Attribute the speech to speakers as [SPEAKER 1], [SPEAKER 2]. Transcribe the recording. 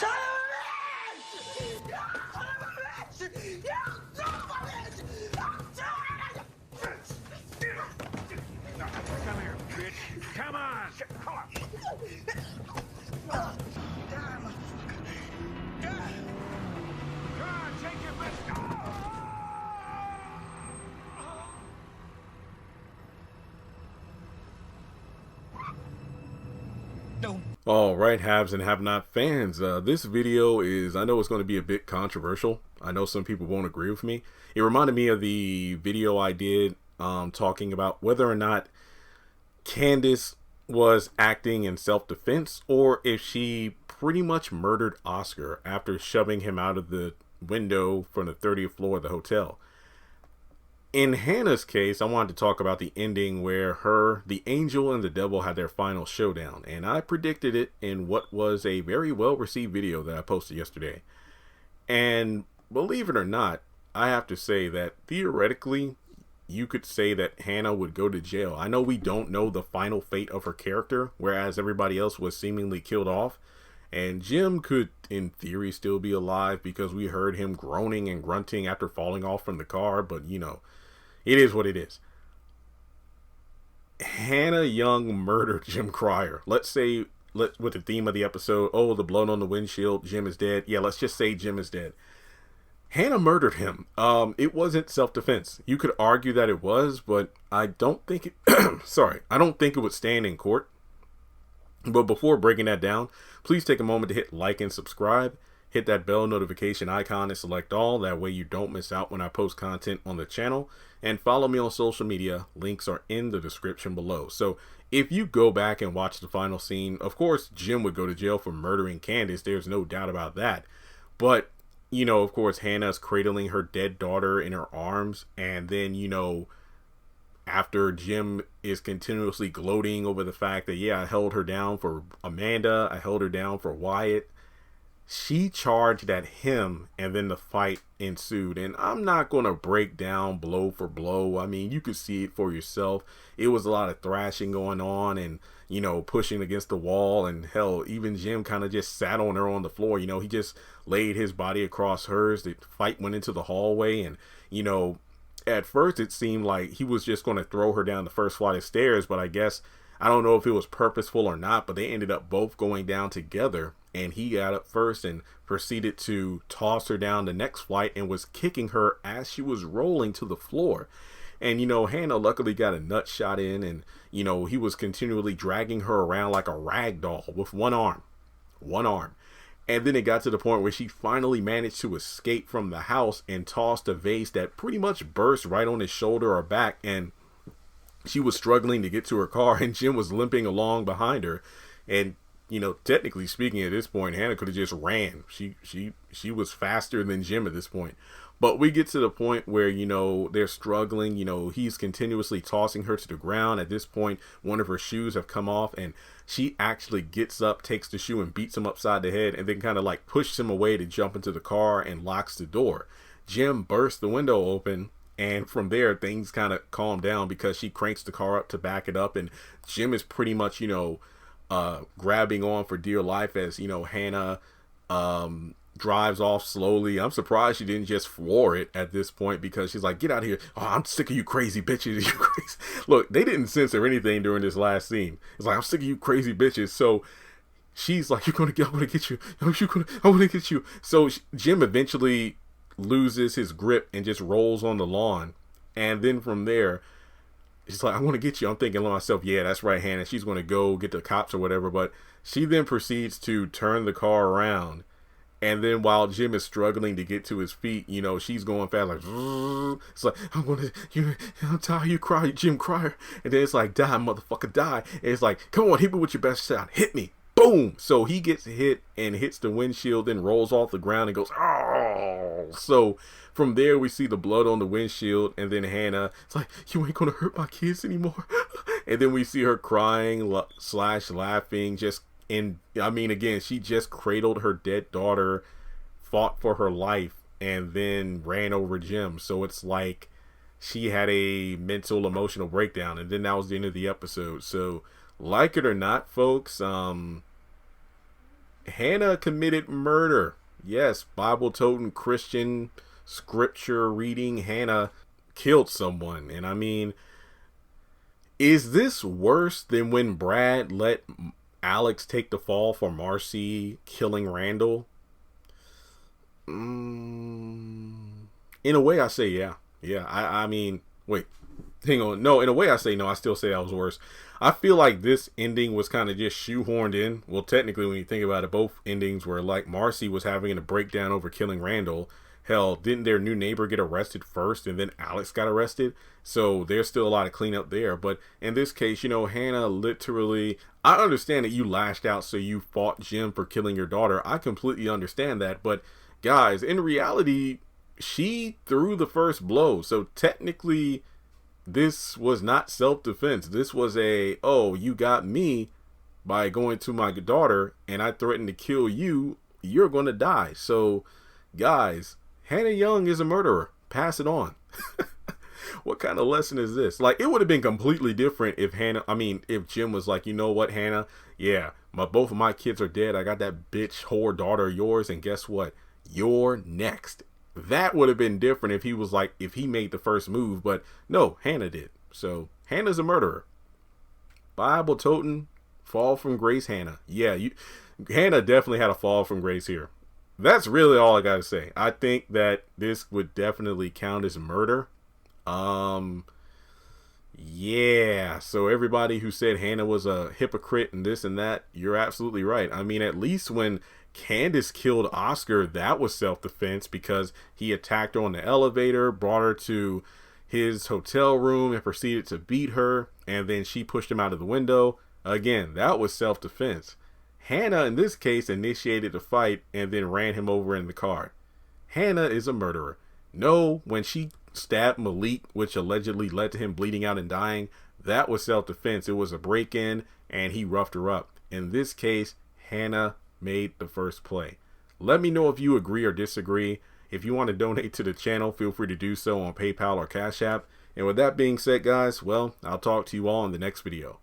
[SPEAKER 1] Come here, bitch. Come on. Come on, take your bitch.
[SPEAKER 2] All right, haves and have-not fans, this video is, I know it's going to be a bit controversial. I know some people won't agree with me. It reminded me of the video I did talking about whether or not Candace was acting in self-defense or if she pretty much murdered Oscar after shoving him out of the window from the 30th floor of the hotel. In Hannah's case, I wanted to talk about the ending where the angel and the devil had their final showdown, and I predicted it in what was a very well-received video that I posted yesterday. And believe it or not, I have to say that theoretically, you could say that Hanna would go to jail. I know we don't know the final fate of her character, whereas everybody else was seemingly killed off. And Jim could, in theory, still be alive because we heard him groaning and grunting after falling off from the car, but you know, it is what it is. Hanna Young murdered Jim Cryer. Let's with the theme of the episode, oh, the blood on the windshield, Jim is dead. Yeah, let's just say Jim is dead. Hanna murdered him. It wasn't self-defense. You could argue that it was, but I don't think it, I don't think it would stand in court. But before breaking that down, please take a moment to hit like and subscribe. Hit that bell notification icon and select all. That way you don't miss out when I post content on the channel. And follow me on social media. Links are in the description below. So if you go back and watch the final scene, of course, Jim would go to jail for murdering Candace. There's no doubt about that. But, you know, of course, Hannah's cradling her dead daughter in her arms. And then, you know, after Jim is continuously gloating over the fact that, yeah, I held her down for Amanda. I held her down for Wyatt. She charged at him, and then the fight ensued. And I'm not going to break down blow for blow. I mean, you could see it for yourself. It was a lot of thrashing going on and, you know, pushing against the wall. And hell, even Jim kind of just sat on her on the floor. You know, he just laid his body across hers. The fight went into the hallway. And, you know, at first it seemed like he was just going to throw her down the first flight of stairs. But I guess, I don't know if it was purposeful or not, but they ended up both going down together. And he got up first and proceeded to toss her down the next flight and was kicking her as she was rolling to the floor. And, you know, Hanna luckily got a nut shot in, and, you know, he was continually dragging her around like a rag doll with one arm. And then it got to the point where she finally managed to escape from the house and tossed a vase that pretty much burst right on his shoulder or back. And she was struggling to get to her car, and Jim was limping along behind her. And, you know, technically speaking, at this point, Hanna could have just ran. She was faster than Jim at this point. But we get to the point where, you know, they're struggling. You know, he's continuously tossing her to the ground. At this point, one of her shoes have come off, and she actually gets up, takes the shoe, and beats him upside the head, and then kind of like pushes him away to jump into the car and locks the door. Jim bursts the window open. And from there, things kind of calm down because she cranks the car up to back it up. And Jim is pretty much, you know, grabbing on for dear life as, you know, Hanna drives off slowly. I'm surprised she didn't just floor it at this point, because she's like, get out of here. Oh, I'm sick of you crazy bitches. You crazy. Look, they didn't censor anything during this last scene. It's like, I'm sick of you crazy bitches. So she's like, I'm gonna get you. I'm gonna get you. So Jim eventually loses his grip and just rolls on the lawn. And then from there, she's like, I'm going to get you. I'm thinking to myself, yeah, that's right, Hanna. She's going to go get the cops or whatever. But she then proceeds to turn the car around. And then while Jim is struggling to get to his feet, you know, she's going fast, like, it's like, I'm tired of you cry, Jim Cryer. And then it's like, die, motherfucker, die. And it's like, come on, hit me with your best shot. Hit me. Boom. So he gets hit and hits the windshield, then rolls off the ground and goes, oh. So from there, we see the blood on the windshield, and then Hanna, it's like, you ain't gonna hurt my kids anymore. And then we see her crying / laughing, I mean, again, she just cradled her dead daughter, fought for her life, and then ran over Jim. So it's like she had a mental, emotional breakdown, and then that was the end of the episode. So, like it or not, folks, Hanna committed murder. Yes, Bible-toting Christian scripture reading Hanna killed someone. And I mean, is this worse than when Brad let Alex take the fall for Marcy killing Randall? In a way, I say yeah. Yeah, I mean, wait, hang on. No, in a way, I say no. I still say that was worse. I feel like this ending was kind of just shoehorned in. Well, technically, when you think about it, both endings were like Marcy was having a breakdown over killing Randall. Hell, didn't their new neighbor get arrested first and then Alex got arrested? So there's still a lot of cleanup there. But in this case, you know, Hanna literally, I understand that you lashed out so you fought Jim for killing your daughter. I completely understand that. But guys, in reality, she threw the first blow. So technically, this was not self-defense. This was a, oh, you got me by going to my daughter and I threatened to kill you. You're going to die. So guys, Hanna Young is a murderer. Pass it on. What kind of lesson is this? Like, it would have been completely different if if Jim was like, you know what, Hanna? Yeah, both of my kids are dead. I got that bitch whore daughter of yours, and guess what? You're next. That would have been different if he was like, if he made the first move, but no, Hanna did. So Hanna's a murderer. Bible toting, fall from grace, Hanna. Yeah, Hanna definitely had a fall from grace here. That's really all I gotta say. I think that this would definitely count as murder. Yeah, so everybody who said Hanna was a hypocrite and this and that, you're absolutely right. I mean, at least when Candace killed Oscar, that was self-defense because he attacked her on the elevator, brought her to his hotel room and proceeded to beat her, and then she pushed him out of the window. Again, that was self-defense. Hanna, in this case, initiated the fight and then ran him over in the car. Hanna is a murderer. No, when she stabbed Malik, which allegedly led to him bleeding out and dying, that was self-defense. It was a break-in, and he roughed her up. In this case, Hanna made the first play. Let me know if you agree or disagree. If you want to donate to the channel, feel free to do so on PayPal or Cash App. And with that being said, guys, well, I'll talk to you all in the next video.